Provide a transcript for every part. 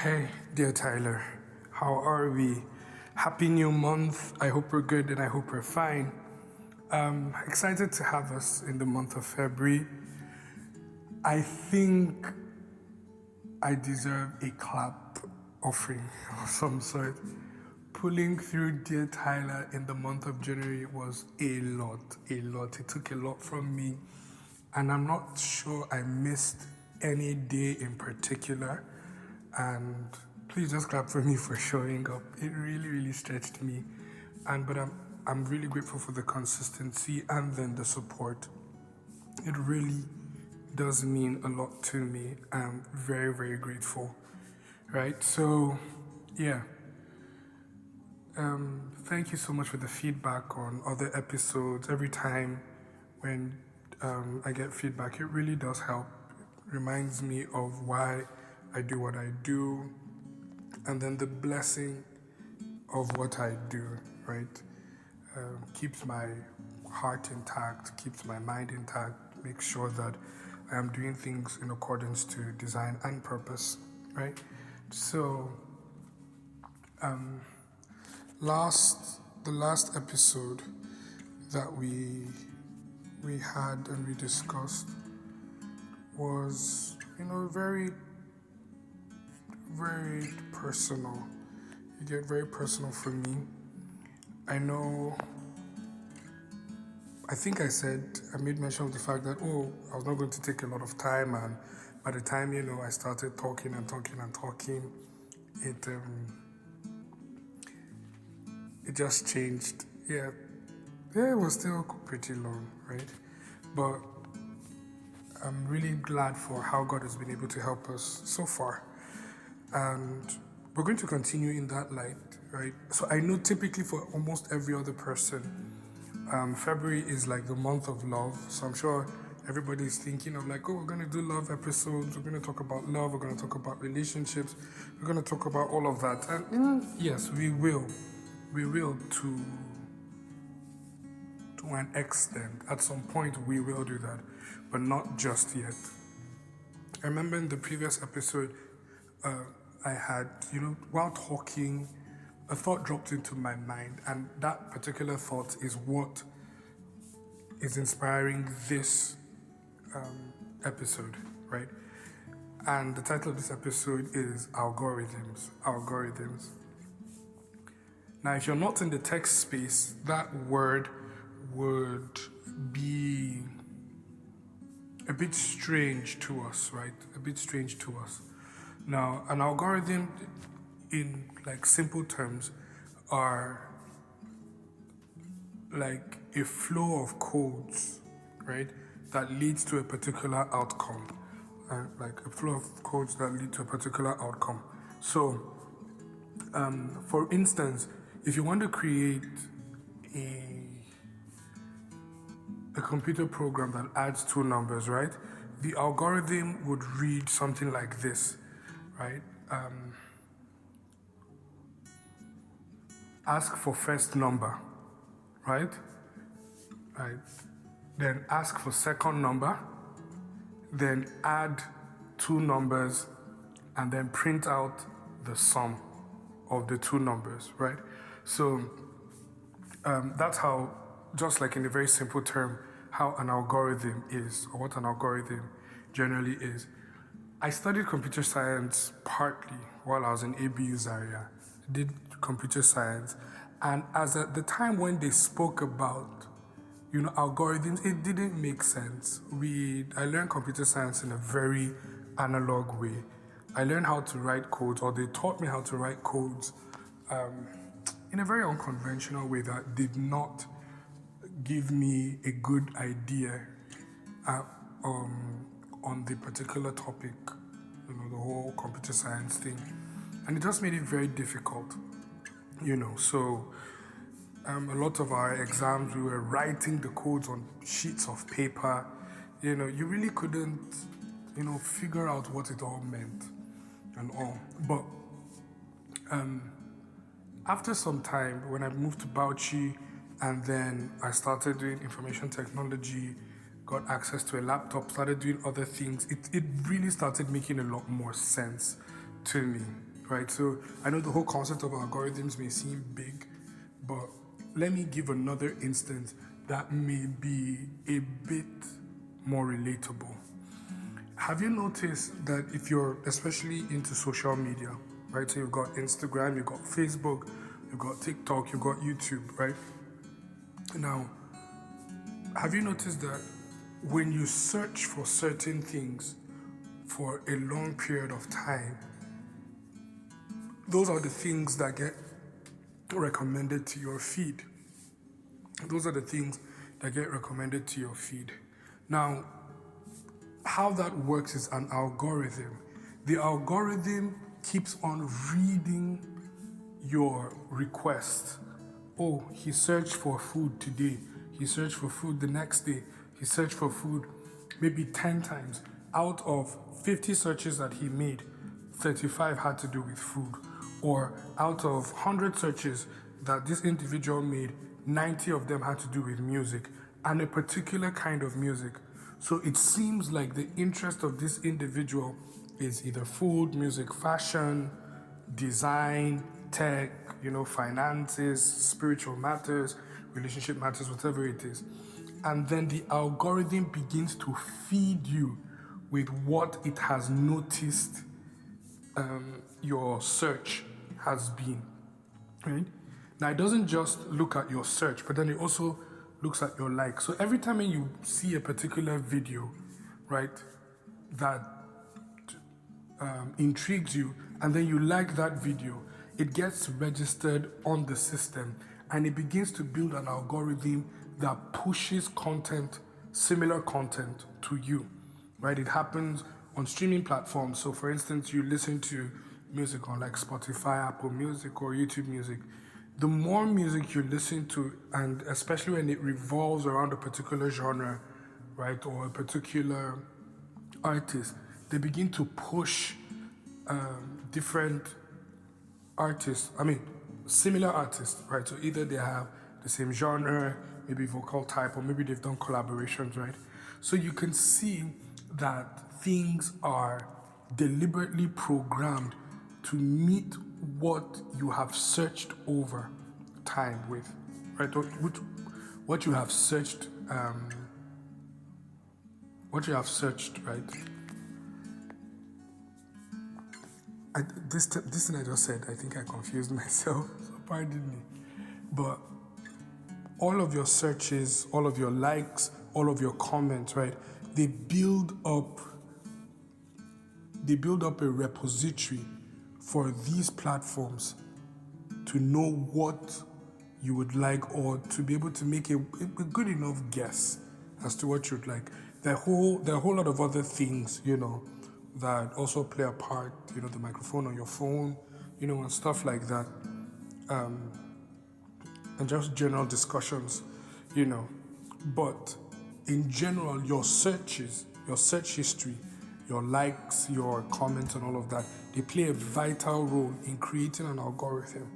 Hey, dear Tyler, how are we? Happy new month. I hope we're good and I hope we're fine. Excited to have us in the month of February. I think I deserve a clap offering of some sort. Pulling through Dear Tyler in the month of January was a lot. It took a lot from me, and I'm not sure I missed any day in particular. And please just clap for me for showing up. It really stretched me, but I'm really grateful for the consistency and then the support. It really does mean a lot to me. I'm very grateful. Right? So, yeah. Thank you so much for the feedback on other episodes. Every time when I get feedback, it really does help. It reminds me of why I do what I do, and then the blessing of what I do, right? Keeps my heart intact, keeps my mind intact, makes sure that I am doing things in accordance to design and purpose, right? So, the last episode that we had and we discussed was, very personal. It get very personal for me. I think I made mention of the fact that, I was not going to take a lot of time, and by the time, I started talking, it just changed. Yeah, it was still pretty long, right? But I'm really glad for how God has been able to help us so far. And we're going to continue in that light, right? So I know typically for almost every other person, February is like the month of love. So I'm sure everybody's thinking of like, we're going to do love episodes. We're going to talk about love. We're going to talk about relationships. We're going to talk about all of that. And yes, we will. We will to an extent. At some point, we will do that, but not just yet. I remember in the previous episode, I had, while talking, a thought dropped into my mind, and that particular thought is what is inspiring this episode, right? And the title of this episode is Algorithms. Algorithms. Now, if you're not in the tech space, that word would be a bit strange to us, right? A bit strange to us. Now, an algorithm, in like simple terms, are like a flow of codes, right, that leads to a particular outcome. Like a flow of codes that lead to a particular outcome. So, for instance, if you want to create a computer program that adds two numbers, right? The algorithm would read something like this, right? Ask for first number, right? Right. Then ask for second number, then add two numbers, and then print out the sum of the two numbers, right? So that's how, just like in a very simple term, how an algorithm is, or what an algorithm generally is. I studied computer science partly while I was in ABU Zaria. I did computer science, and as at the time when they spoke about, algorithms, it didn't make sense. I learned computer science in a very analog way. I learned how to write codes, or they taught me how to write codes in a very unconventional way that did not give me a good idea on the particular topic, the whole computer science thing. And it just made it very difficult, So a lot of our exams, we were writing the codes on sheets of paper. You really couldn't, figure out what it all meant and all. But after some time, when I moved to Bauchi, and then I started doing information technology, got access to a laptop, started doing other things, it really started making a lot more sense to me. right? So I know the whole concept of algorithms may seem big, but let me give another instance that may be a bit more relatable. Have you noticed that if you're especially into social media, right? So you've got Instagram, you've got Facebook, you've got TikTok, you've got YouTube, right? Now, have you noticed that when you search for certain things for a long period of time, those are the things that get recommended to your feed. Those are the things that get recommended to your feed. Now, how that works is an algorithm. The algorithm keeps on reading your request. Oh, he searched for food today. He searched for food the next day. He searched for food maybe 10 times. Out of 50 searches that he made, 35 had to do with food. Or out of 100 searches that this individual made, 90 of them had to do with music, and a particular kind of music. So it seems like the interest of this individual is either food, music, fashion, design, tech, finances, spiritual matters, relationship matters, whatever it is. And then the algorithm begins to feed you with what it has noticed your search has been, right? Now, it doesn't just look at your search, but then it also looks at your likes. So every time you see a particular video, right, that intrigues you, and then you like that video, it gets registered on the system, and it begins to build an algorithm that pushes content, similar content to you, right? It happens on streaming platforms. So for instance, you listen to music on like Spotify, Apple Music, or YouTube Music. The more music you listen to, and especially when it revolves around a particular genre, right, or a particular artist, they begin to push different artists, similar artists, right? So either they have the same genre, maybe vocal type, or maybe they've done collaborations, right? So you can see that things are deliberately programmed to meet what you have searched over time with, right? What you have searched, right? This thing I just said, I think I confused myself, so pardon me. But all of your searches, all of your likes, all of your comments, right? They build up a repository for these platforms to know what you would like, or to be able to make a good enough guess as to what you'd like. There are a whole lot of other things, that also play a part, the microphone on your phone, and stuff like that. And just general discussions, But in general, your searches, your search history, your likes, your comments, and all of that, they play a vital role in creating an algorithm,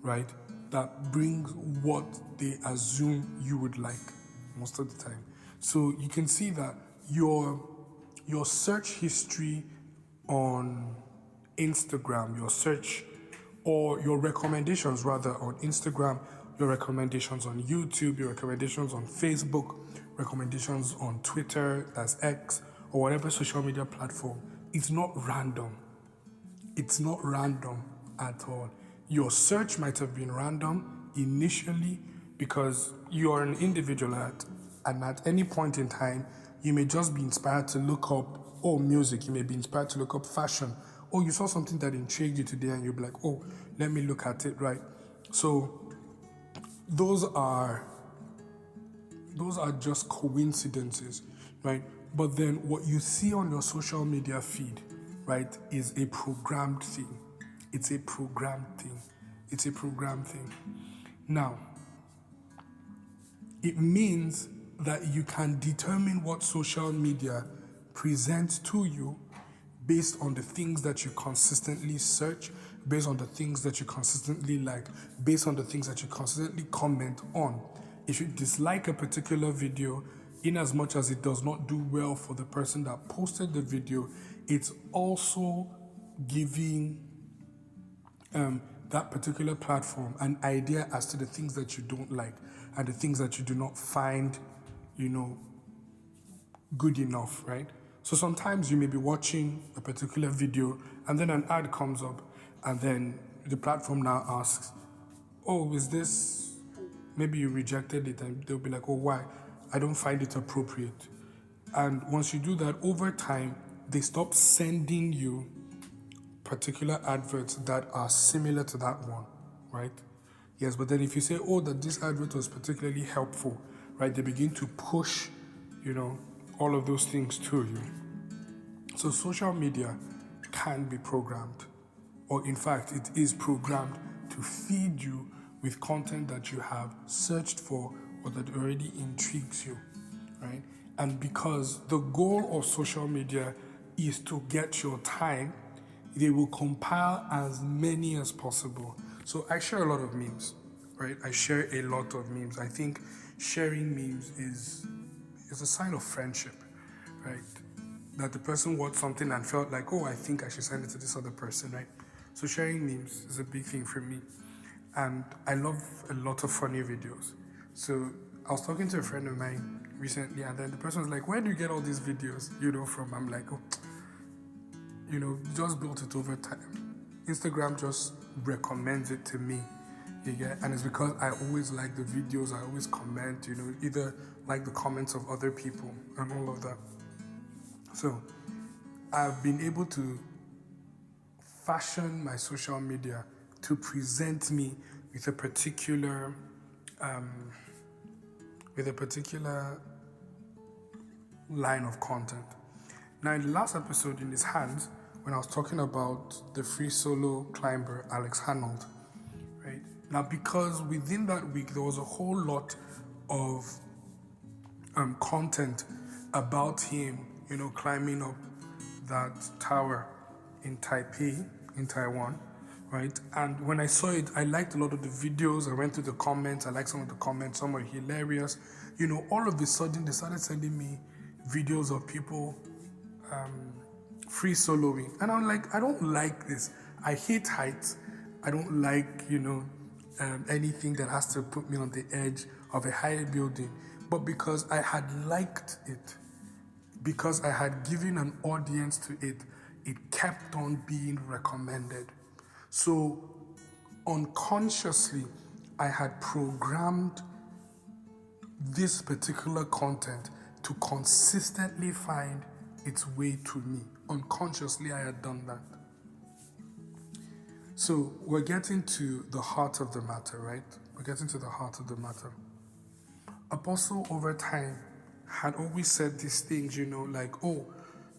right? That brings what they assume you would like most of the time. So you can see that your search history on Instagram, your search, or your recommendations rather on Instagram, your recommendations on YouTube, your recommendations on Facebook, recommendations on Twitter, that's X, or whatever social media platform, it's not random. It's not random at all. Your search might have been random initially because you are an individual and at any point in time, you may just be inspired to look up, music. You may be inspired to look up fashion. Or you saw something that intrigued you today and you'll be like, let me look at it, right? So those are just coincidences, right? But then what you see on your social media feed, right, is a programmed thing. It's a programmed thing. Now, it means that you can determine what social media presents to you based on the things that you consistently search, based on the things that you consistently like, based on the things that you consistently comment on. If you dislike a particular video, in as much as it does not do well for the person that posted the video, it's also giving that particular platform an idea as to the things that you don't like and the things that you do not find, good enough, right? So sometimes you may be watching a particular video and then an ad comes up and then the platform now asks, oh, is this, maybe you rejected it, and they'll be like, oh, why? I don't find it appropriate. And once you do that, over time, they stop sending you particular adverts that are similar to that one, right? Yes, but then if you say, oh, that this advert was particularly helpful, right, they begin to push, all of those things to you. So social media can be programmed, or in fact, it is programmed to feed you with content that you have searched for or that already intrigues you, right? And because the goal of social media is to get your time, they will compile as many as possible. So I share a lot of memes, right? I share a lot of memes. I think sharing memes is a sign of friendship, right? That the person watched something and felt like, oh, I think I should send it to this other person, right? So sharing memes is a big thing for me. And I love a lot of funny videos. So I was talking to a friend of mine recently, and then the person was like, where do you get all these videos, from? I'm like, oh, just built it over time. Instagram just recommends it to me. And it's because I always like the videos, I always comment, either like the comments of other people and all of that. So I've been able to fashion my social media to present me with a particular line of content. Now, in the last episode, in his hands, when I was talking about the free solo climber Alex Honnold, right? Now, because within that week there was a whole lot of content about him, climbing up that tower in Taipei, in Taiwan, right? And when I saw it, I liked a lot of the videos. I went through the comments. I liked some of the comments. Some were hilarious. All of a sudden, they started sending me videos of people free soloing. And I'm like, I don't like this. I hate heights. I don't like, anything that has to put me on the edge of a high building. But because I had liked it, because I had given an audience to it, it kept on being recommended. So unconsciously, I had programmed this particular content to consistently find its way to me. Unconsciously, I had done that. So we're getting to the heart of the matter, right? We're getting to the heart of the matter. Apostle over time had always said these things, like,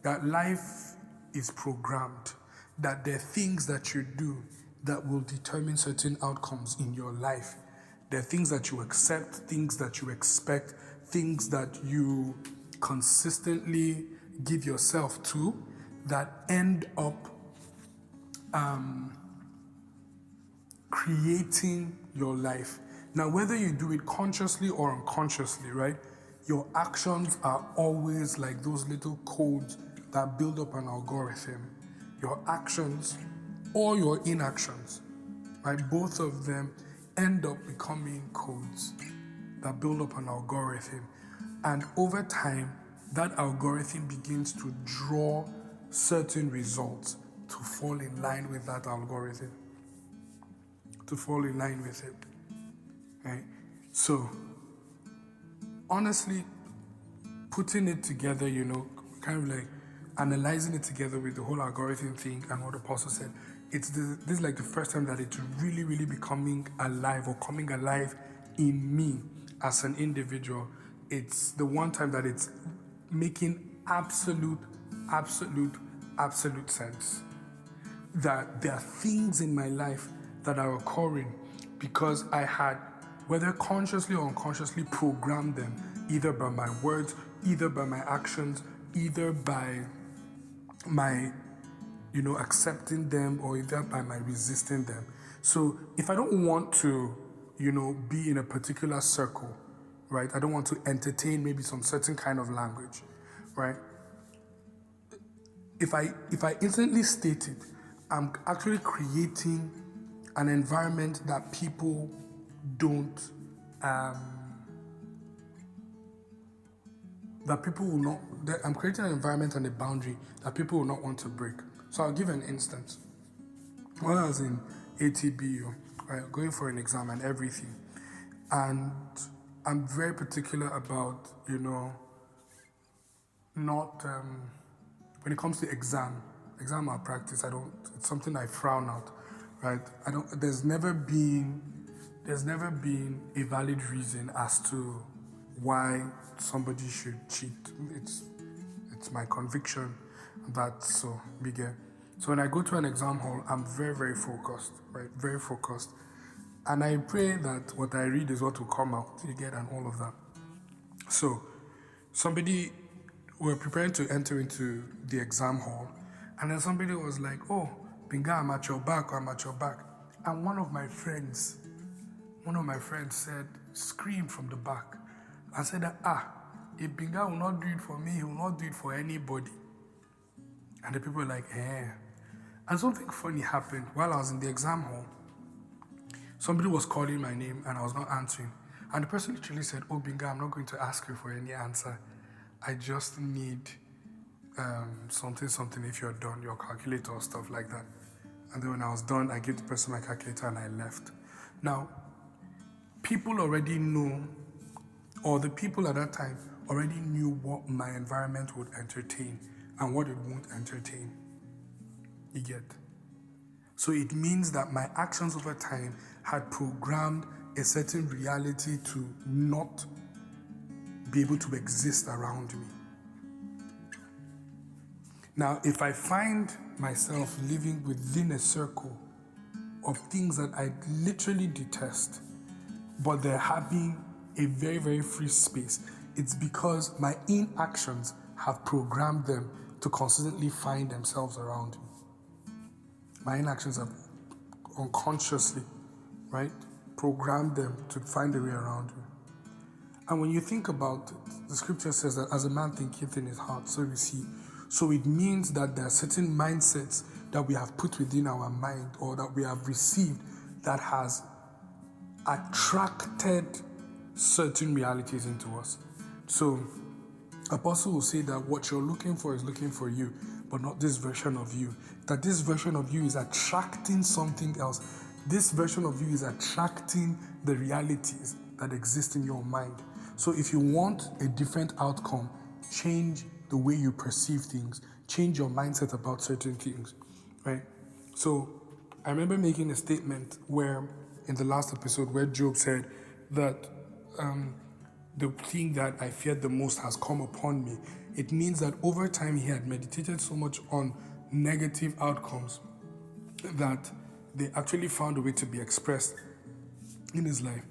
that life is programmed, that there are things that you do that will determine certain outcomes in your life. There are things that you accept, things that you expect, things that you consistently give yourself to that end up creating your life. Now, whether you do it consciously or unconsciously, right? Your actions are always like those little codes that build up an algorithm. Your actions or your inactions, right? Both of them end up becoming codes that build up an algorithm. And over time, that algorithm begins to draw certain results to fall in line with that algorithm. To fall in line with it. Right? So, honestly, putting it together, kind of like analyzing it together with the whole algorithm thing and what the Apostle said, this is like the first time that it's really, really becoming alive or coming alive in me as an individual. It's the one time that it's making absolute sense. That there are things in my life that are occurring because I had, whether consciously or unconsciously, programmed them, either by my words, either by my actions, either by my, accepting them, or either by my resisting them. So if I don't want to, be in a particular circle, right? I don't want to entertain maybe some certain kind of language, right? If I instantly state it, I'm actually creating an environment that people don't, that people will not, I'm creating an environment and a boundary that people will not want to break. So I'll give an instance. When I was in ATBU, right, going for an exam and everything, and I'm very particular about, not, when it comes to exam malpractice, it's something I frown out, right? There's never been a valid reason as to why somebody should cheat. It's my conviction that's so bigger. So when I go to an exam hall, I'm very, very focused, right? Very focused. And I pray that what I read is what will come out, you get, and all of that. So we're preparing to enter into the exam hall, and then somebody was like, "Oh, Binga, I'm at your back, And one of my friends said, screamed from the back, and said, if Binga will not do it for me, he will not do it for anybody. And the people were like, eh. And something funny happened while I was in the exam hall. Somebody was calling my name and I was not answering. And the person literally said, "Oh, Binga, I'm not going to ask you for any answer. I just need something if you're done, your calculator or stuff like that." And then when I was done, I gave the person my calculator and I left. Now, people already know, or the people at that time already knew what my environment would entertain and what it won't entertain. You get? So it means that my actions over time had programmed a certain reality to not be able to exist around me. Now, if I find myself living within a circle of things that I literally detest, but they're having a very, very free space, it's because my inactions have programmed them to consistently find themselves around me. My inactions have unconsciously, right, programmed them to find a way around you. And when you think about it, the scripture says that as a man thinketh in his heart, so is he. So it means that there are certain mindsets that we have put within our mind or that we have received that has attracted certain realities into us. So Apostle will say that what you're looking for is looking for you, but not this version of you. That this version of you is attracting something else. This version of you is attracting the realities that exist in your mind. So if you want a different outcome, change the way you perceive things. Change your mindset about certain things, right? So I remember making a statement where, in the last episode, where Job said that the thing that I feared the most has come upon me. It means that over time he had meditated so much on negative outcomes that they actually found a way to be expressed in his life.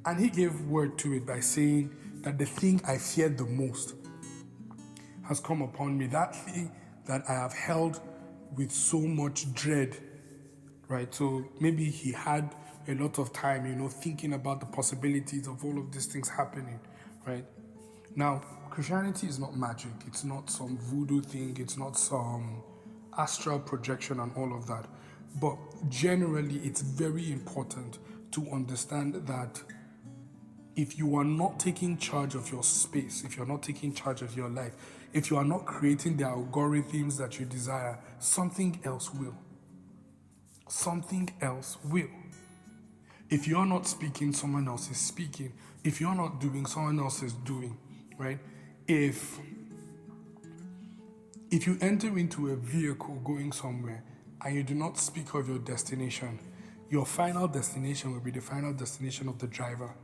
And he gave word to it by saying that the thing I feared the most has come upon me. That thing that I have held with so much dread, right? So maybe he had a lot of time, thinking about the possibilities of all of these things happening, right? Now, Christianity is not magic. It's not some voodoo thing. It's not some astral projection and all of that. But generally, it's very important to understand that if you are not taking charge of your space, if you're not taking charge of your life, if you are not creating the algorithms that you desire, something else will. Something else will. If you're not speaking, someone else is speaking. If you're not doing, someone else is doing, right? If you enter into a vehicle going somewhere and you do not speak of your destination, your final destination will be the final destination of the driver.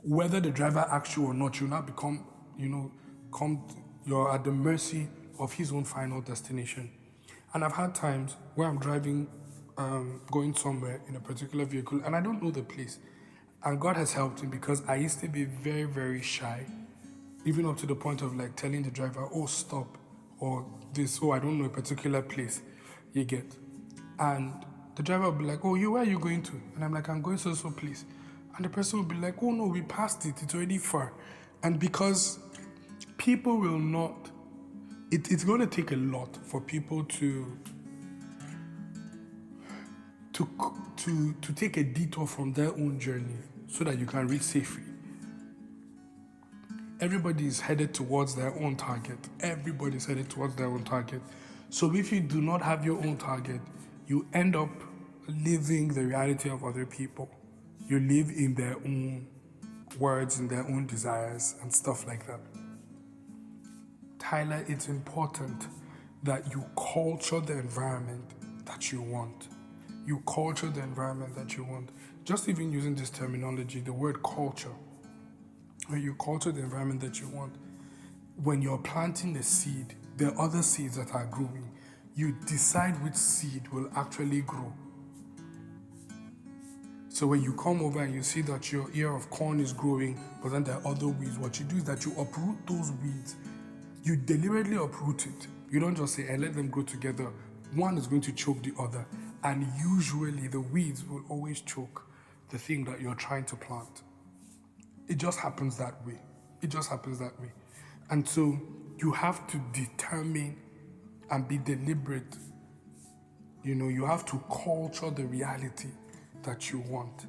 Whether the driver asks you or not, you now become, you're at the mercy of his own final destination. And I've had times where I'm driving, going somewhere in a particular vehicle, and I don't know the place. And God has helped me because I used to be very, very shy, even up to the point of like telling the driver, "Oh, stop," or this, "Oh, I don't know a particular place," you get. And the driver will be like, "Oh, where are you going to?" And I'm like, "I'm going so place." And the person will be like, "Oh no, we passed it, it's already far." And because people will not, it's going to take a lot for people to to take a detour from their own journey so that you can reach safely. Everybody is headed towards their own target. Everybody's headed towards their own target. So if you do not have your own target, you end up living the reality of other people. You live in their own words, in their own desires, and stuff like that. Tyler, it's important that you culture the environment that you want. You culture the environment that you want. Just even using this terminology, the word culture, when you culture the environment that you want, when you're planting a seed, there are other seeds that are growing. You decide which seed will actually grow. So when you come over and you see that your ear of corn is growing, but then there are other weeds, what you do is that you uproot those weeds. You deliberately uproot it. You don't just say, hey, let them grow together. One is going to choke the other. And usually the weeds will always choke the thing that you're trying to plant. It just happens that way. It just happens that way. And so you have to determine and be deliberate. You have to culture the reality that you want.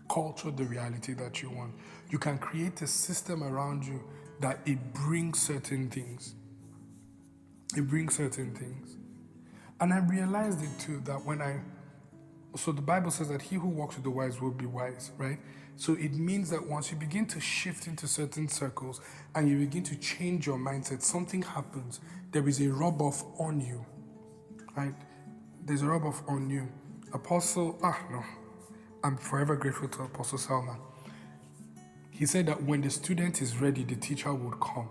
Culture the reality that you want. You can create a system around you that it brings certain things. It brings certain things. And I realized it too, that so the Bible says that he who walks with the wise will be wise, right? So it means that once you begin to shift into certain circles and you begin to change your mindset, something happens. There is a rub-off on you, right? There's a rub-off on you. I'm forever grateful to Apostle Salman. He said that when the student is ready, the teacher would come.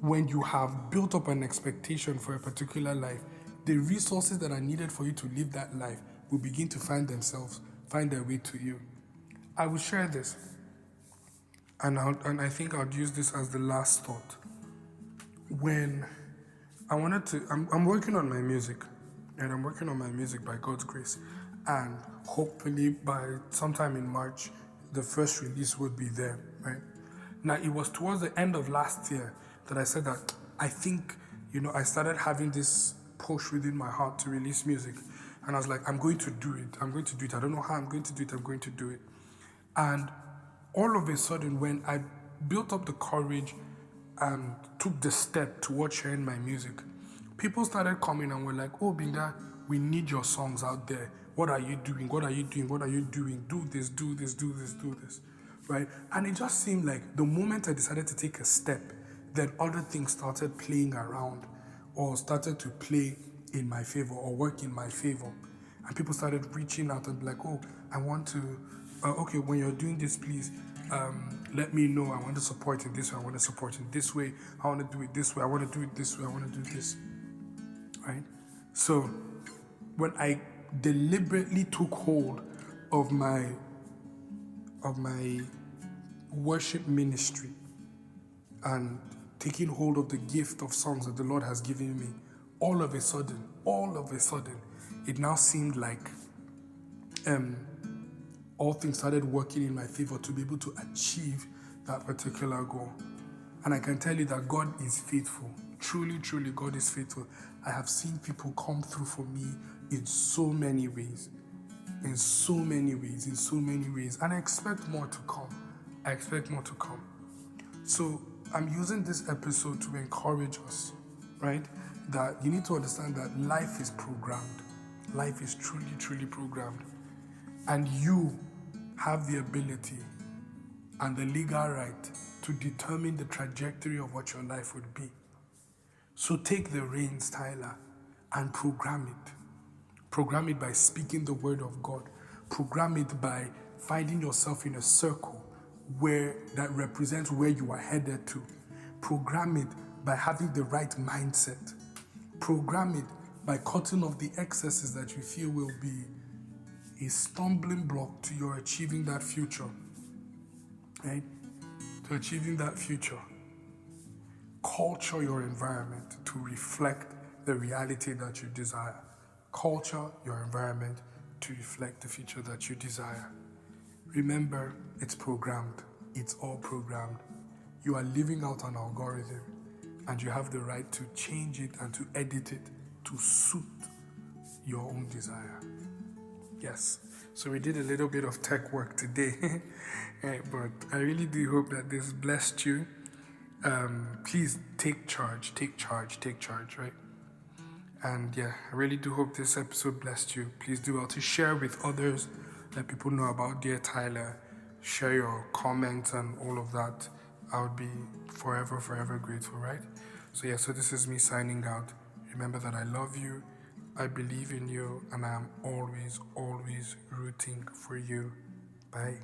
When you have built up an expectation for a particular life, the resources that are needed for you to live that life will begin to find their way to you. I will share this, and I think I'll use this as the last thought. When I'm working on my music, and I'm working on my music by God's grace, and hopefully by sometime in March, the first release would be there, right? Now, it was towards the end of last year that I said that I think, I started having this push within my heart to release music. And I was like, I'm going to do it. I don't know how I'm going to do it. I'm going to do it. And all of a sudden, when I built up the courage and took the step towards sharing my music, people started coming and were like, oh, Binga, we need your songs out there. What are you doing? What are you doing? What are you doing? Do this, do this, do this, do this, right? And it just seemed like the moment I decided to take a step, then other things started playing around or started to play in my favor or work in my favor. And people started reaching out and be like, oh, I want to, okay, when you're doing this, please let me know. I want to support it this way. I want to support it this way. I want to do it this way. I want to do it this way. I want to do this, right? So when I deliberately took hold of my worship ministry and taking hold of the gift of songs that the Lord has given me, all of a sudden, it now seemed like all things started working in my favor to be able to achieve that particular goal. And I can tell you that God is faithful. Truly, truly, God is faithful. I have seen people come through for me in so many ways. And I expect more to come. So I'm using this episode to encourage us, right? That you need to understand that life is programmed. Life is truly, truly programmed. And you have the ability and the legal right to determine the trajectory of what your life would be. So take the reins, Tyler, and program it. Program it by speaking the word of God. Program it by finding yourself in a circle where that represents where you are headed to. Program it by having the right mindset. Program it by cutting off the excesses that you feel will be a stumbling block to your achieving that future. Right? To achieving that future. Culture your environment to reflect the reality that you desire. Culture your environment to reflect the future that you desire. Remember, it's programmed. It's all programmed. You are living out an algorithm, and you have the right to change it and to edit it to suit your own desire. Yes. So we did a little bit of tech work today, but I really do hope that this blessed you. Please take charge, right? And yeah, I really do hope this episode blessed you. Please do well to share with others, let people know about Dear Tyler, share your comments and all of that. I would be forever grateful, right? So yeah, so this is me signing out. Remember that I love you, I believe in you, and I am always rooting for you. Bye.